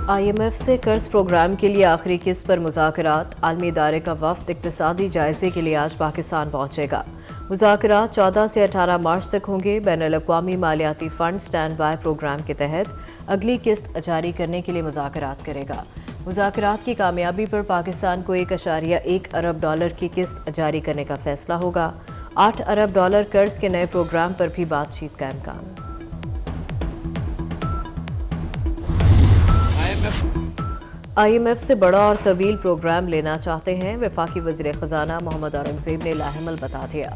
IMF से कर्ज programme के लिए आखिरी किस्त पर मुज़ाकरात। आलमी इदारे का वफ़द इक़्तिसादी जायज़े के लिए आज पाकिस्तान पहुँचेगा। मुज़ाकरात 14 से 18 मार्च तक होंगे। बैनुल-अक़वामी मालियाती फ़ंड स्टैंड बाय प्रोग्राम के तहत अगली किस्त जारी करने के लिए मुज़ाकरात करेगा। मुज़ाकरात की कामयाबी पर पाकिस्तान को $1.1 अरब की किस्त जारी करने का फ़ैसला होगा। $8 अरब कर्ज के नए प्रोग्राम पर भी बातचीत का इम्कान। IMF से बड़ा और तवील प्रोग्राम लेना चाहते हैं। वफाकी वज़ीर ख़जाना मोहम्मद औरंगज़ेब ने लाहिमल बता दिया।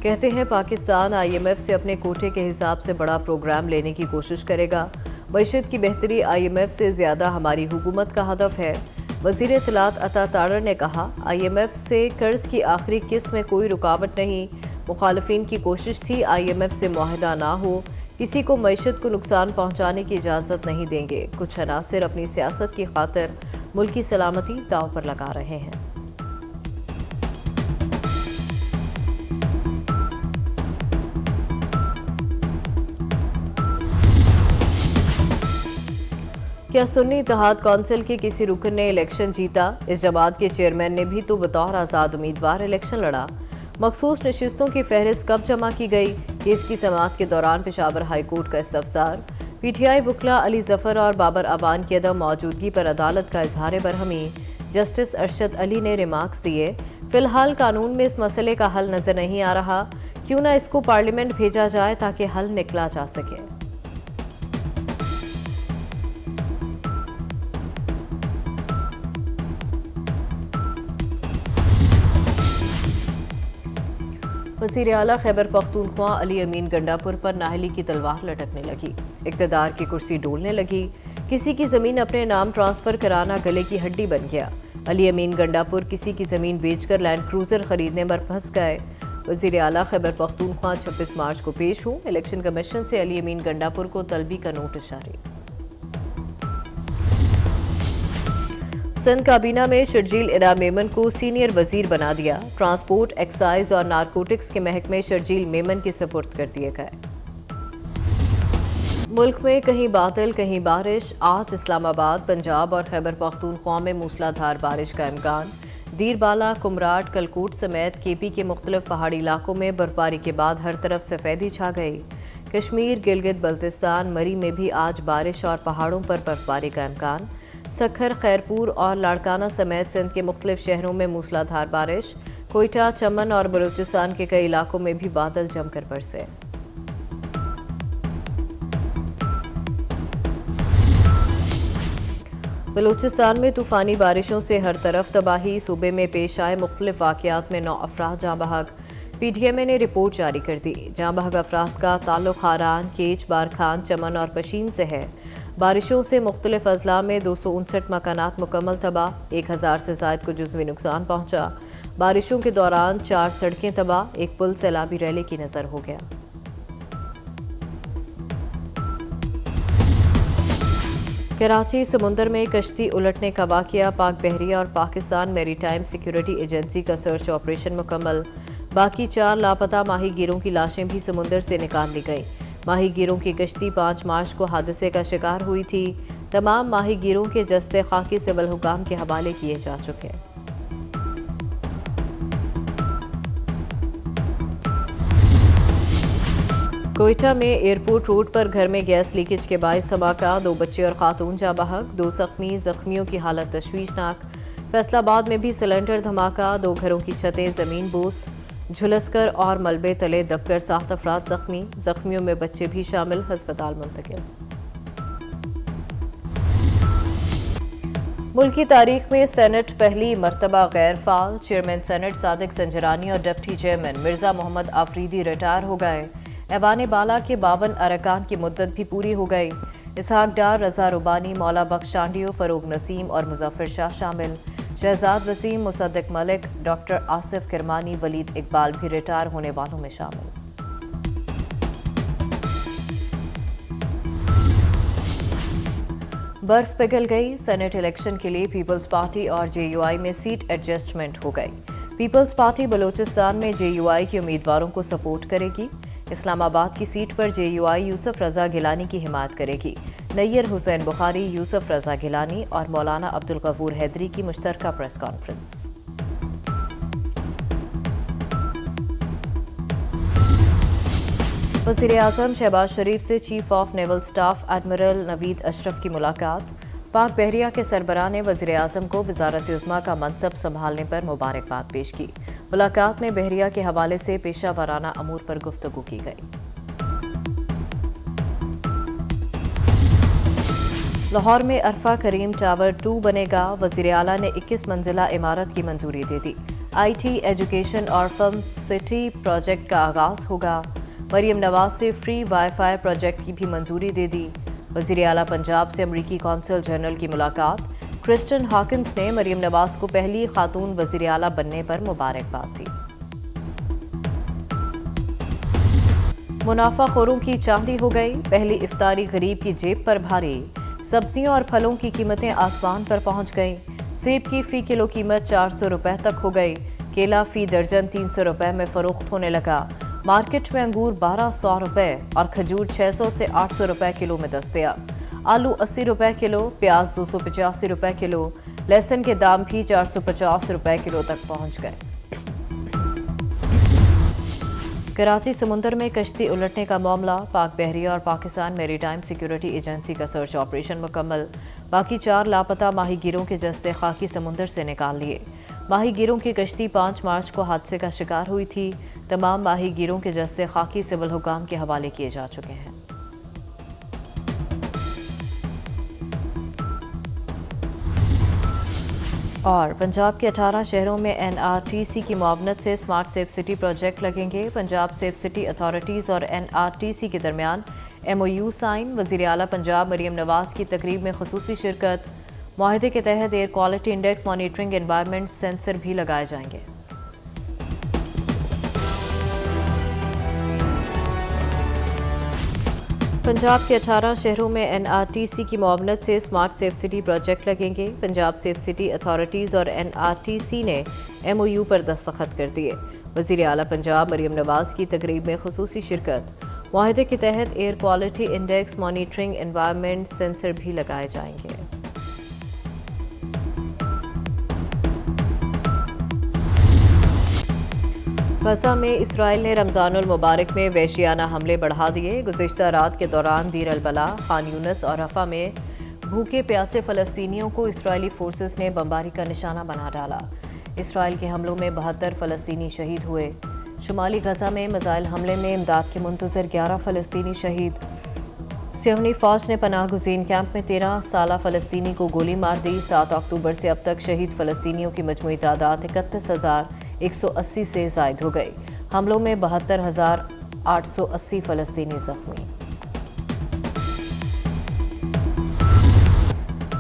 कहते हैं पाकिस्तान IMF से अपने कोटे के हिसाब से बड़ा प्रोग्राम लेने की कोशिश करेगा। मईशत की बेहतरी IMF से ज़्यादा हमारी हुकूमत का हदफ है। वज़ीर इत्तलात अता तारर ने कहा, IMF से कर्ज की आखिरी किस्त में कोई रुकावट नहीं। मुखालफिन की कोशिश थी IMF से मुआहदा ना हो। किसी को मईशत को नुकसान पहुंचाने की इजाज़त नहीं देंगे। कुछ अनासिर अपनी सियासत की खातिर मुल्क की सलामती दांव पर लगा रहे हैं। क्या सुन्नी इत्तेहाद कौंसिल के किसी रुकन ने इलेक्शन जीता? इस जमात के चेयरमैन ने भी तो बतौर आज़ाद उम्मीदवार इलेक्शन लड़ा। मखसूस नशिस्तों की फहरिस्त कब जमा की गई? केस की समाअत के दौरान पेशावर हाई कोर्ट का इस्तफसार। PTI वकला अली जफर और बाबर अबान की अदम मौजूदगी पर अदालत का इजहार बरहमी। जस्टिस अरशद अली ने रिमार्क्स दिए, फिलहाल कानून में इस मसले का हल नजर नहीं आ रहा, क्यों ना इसको पार्लियामेंट भेजा जाए ताकि हल निकला जा सके। वज़ीर आला खैबर पख्तूनख्वा अली अमीन गंडापुर पर नाहली की तलवार लटकने लगी। इक़्तिदार की कुर्सी डोलने लगी। किसी की ज़मीन अपने नाम ट्रांसफ़र कराना गले की हड्डी बन गया। अली अमीन गंडापुर किसी की ज़मीन बेचकर लैंड क्रूज़र ख़रीदने पर फंस गए। वज़ीर आला खैबर पख्तूनख्वा 26 मार्च को पेश हुए। इलेक्शन कमीशन से अली अमीन गंडापुर को तलबी का नोटिस जारी। सिंध काबीना में शर्जील इनाम मेमन को सीनियर वजीर बना दिया। ट्रांसपोर्ट, एक्साइज और नारकोटिक्स के महकमे शर्जील मेमन के सुपुर्द कर दिए गए। मुल्क में कहीं बादल कहीं बारिश। आज इस्लामाबाद, पंजाब और खैबर पख्तूनख्वा में मूसलाधार बारिश का इम्कान। दीरबाला, कुमराट, कलकूट समेत KP के मुख्तलिफ पहाड़ी इलाकों में बर्फबारी के बाद हर तरफ सफ़ेदी छा गई। कश्मीर, गिलगित बल्तिस्तान, मरी में भी आज बारिश और पहाड़ों पर बर्फबारी का इम्कान। सखर, खैरपुर और लाड़काना समेत सिंध के मुख्तलिफ शहरों में मूसलाधार बारिश। कोयटा, चमन और बलूचिस्तान के कई इलाकों में भी बादल जमकर बरसे। बलूचिस्तान में तूफ़ानी बारिशों से हर तरफ तबाही। सूबे में पेश आए मुख्तलिफ वाक़यात में 9 अफराद जाँ बहक। PTMA ने रिपोर्ट जारी कर दी। जाँ बहक अफराद का ताल्लुक हारान, केच, बारखान, चमन और पशीन से है। बारिशों से मुख्तलिफ अजला में 259 मकानात मुकम्मल तबाह। 1000 से ज़ायद को जुज़वी नुकसान पहुँचा। बारिशों के दौरान 4 सड़कें तबाह। एक पुल सैलाबी रैली की नज़र हो गया। कराची समुंदर में कश्ती उलटने का वाक़या। पाक बहरिया और पाकिस्तान मैरीटाइम सिक्योरिटी एजेंसी का सर्च ऑपरेशन मुकम्मल। बाकी 4 लापता माहीगीरों की लाशें भी समुंदर से निकाल ली गई। माहीगीरों की कश्ती 5 मार्च को हादसे का शिकार हुई थी। तमाम माहीगीरों के जस्ते खाकी सिविल हुकाम के हवाले किए जा चुके हैं। कोयटा में एयरपोर्ट रोड पर घर में गैस लीकेज के बायस धमाका। 2 बच्चे और खातून जाँ बहक। 2 जख्मियों की हालत तशवीशनाक। फैसलाबाद में भी सिलेंडर धमाका। 2 घरों की छतें ज़मीन बोस झुलसकर और मलबे तले दबकर 7 अफराद जख्मी। जख्मियों में बच्चे भी शामिल। अस्पताल मुंतकिल। मुल्क की तारीख में सेनेट पहली मरतबा गैर फाल। चेयरमैन सेनेट सादिक संजरानी और deputy chairman Mirza Mohammad Afridi retire हो गए। ऐवान बाला के 52 अरकान की मुद्दत भी पूरी हो गई। इसहाक डार, रजा रुबानी, मौला बख्श चांडियो, फरूग नसीम और मुजफ्फर शाह शामिल। शहजाद वसीम, मुसद्दिक मलिक, डॉक्टर आसिफ किरमानी, वलीद इकबाल भी रिटायर होने वालों में शामिल। बर्फ पिघल गई। सेनेट इलेक्शन के लिए पीपल्स पार्टी और JUI में सीट एडजस्टमेंट हो गई। पीपल्स पार्टी बलूचिस्तान में JUI के उम्मीदवारों को सपोर्ट करेगी। इस्लामाबाद की सीट पर JUI यूसुफ रजा गिलानी की हिमायत करेगी, नैयर हुसैन बुखारी, यूसुफ रजा गिलानी और मौलाना अब्दुल गफूर हैदरी की मुश्तरका प्रेस कॉन्फ्रेंस। वज़ीर-ए-आज़म शहबाज शरीफ से chief of naval staff admiral Naveed Ashraf की मुलाकात। पाक बहरिया के सरबराह ने वज़ीर-ए-आज़म को वज़ारत उज़्मा का मनसब संभालने पर मुबारकबाद पेश की। मुलाकात में बहरिया के हवाले से पेशा वाराना अमूर पर गुफ्तगू की गई। लाहौर में अरफा करीम टावर 2 बनेगा। वज़ीर आला ने 21 मंजिला इमारत की मंजूरी दे दी। IT, एजुकेशन और फिल्म सिटी प्रोजेक्ट का आगाज होगा। मरीम नवाज से फ्री वाईफाई प्रोजेक्ट की भी मंजूरी दे दी। वज़ीर आला पंजाब से अमरीकी कौंसल जनरल की मुलाकात। क्रिस्टन हॉकिंस ने मरीम नवाज को पहली खातून वज़ीर आला बनने पर मुबारकबाद दी। मुनाफाखोरों की चांदी हो गई। पहली इफ्तारी गरीब की जेब पर भारी। सब्जियों और फलों की कीमतें आसमान पर पहुंच गईं। सेब की फ़ी किलो कीमत 400 रुपए तक हो गई। केला फ़ी दर्जन 300 रुपए में फ़रोख्त होने लगा। मार्केट में अंगूर 1200 रुपए और खजूर 600 से 800 रुपए किलो में दस्तयाब। आलू 80 रुपए किलो, प्याज 285 रुपए किलो, लहसुन के दाम भी 450 रुपए किलो तक पहुंच गए। कराची समुंदर में कश्ती उलटने का मामला। पाक बहरिया और पाकिस्तान मैरीटाइम सिक्योरिटी एजेंसी का सर्च ऑपरेशन मुकम्मल। बाकी 4 लापता माहीगीरों के जस्ते खाकी समुंदर से निकाल लिए। माहीगीरों की कश्ती 5 मार्च को हादसे का शिकार हुई थी। तमाम माहीगीरों के जस्ते खाकी सिविल हुकाम के हवाले किए जा चुके हैं। और पंजाब के 18 शहरों में NRTC की मुआवनत से स्मार्ट सेफ सिटी प्रोजेक्ट लगेंगे। पंजाब सेफ सिटी अथॉरिटीज़ और NRTC के दरमियान MOU साइन। वज़ीर आला पंजाब मरीम नवाज की तकरीब में खुसूसी शिरकत। मुआहदे के तहत air quality index monitoring environment sensor भी लगाए जाएंगे। पंजाब के 18 शहरों में NRTC की मुआवनत से स्मार्ट सेफ सिटी प्रोजेक्ट लगेंगे। पंजाब सेफ सिटी अथॉरिटीज़ और NRTC ने MOU पर दस्तखत कर दिए। वज़ीर आला पंजाब मरीम नवाज की तकरीब में खुसूसी शिरकत। मुआहदे के तहत air quality index monitoring environment sensor भी लगाए जाएंगे। गज़ा में इसराइल ने रमज़ानुल मुबारक में वहशियाना हमले बढ़ा दिए। गुज़िश्ता रात के दौरान दीर अल-बला, खान यूनिस और रफ़ा में भूखे प्यासे फ़लस्तीनियों को इसराइली फोर्सेस ने बमबारी का निशाना बना डाला। इसराइल के हमलों में 72 फ़लस्तीनी शहीद हुए। शुमाली गज़ा में मिसाइल हमले में इमदाद के मुंतज़िर 11 फ़लस्तीनी शहीद। सियोनी फ़ौज ने पनाह गुज़ीन कैंप में 13 साला फ़लस्तीनी को गोली मार दी। 7 अक्टूबर से अब तक शहीद फ़लस्तीनियों की मजमूई तादाद 31,180 से ज़ायद हो गई। हमलों में 72,880 फ़लस्तीनी ज़ख्मी।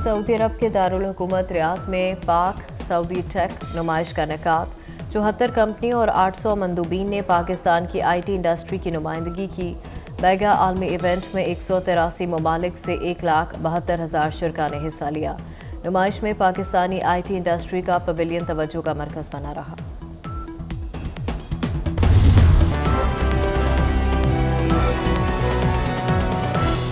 सऊदी अरब के दारुल हुकूमत रियाद में पाक सऊदी टेक नुमाइश का इनेकाद। 74 कंपनियों और 800 मंदूबीन ने पाकिस्तान की IT इंडस्ट्री की नुमाइंदगी की। बैगा आलमी इवेंट में 183 ममालिक से 1,72,000 शुरका ने हिस्सा लिया। नुमाइश में पाकिस्तानी IT इंडस्ट्री का पवेलियन तवज्जो का मरकज़ बना रहा।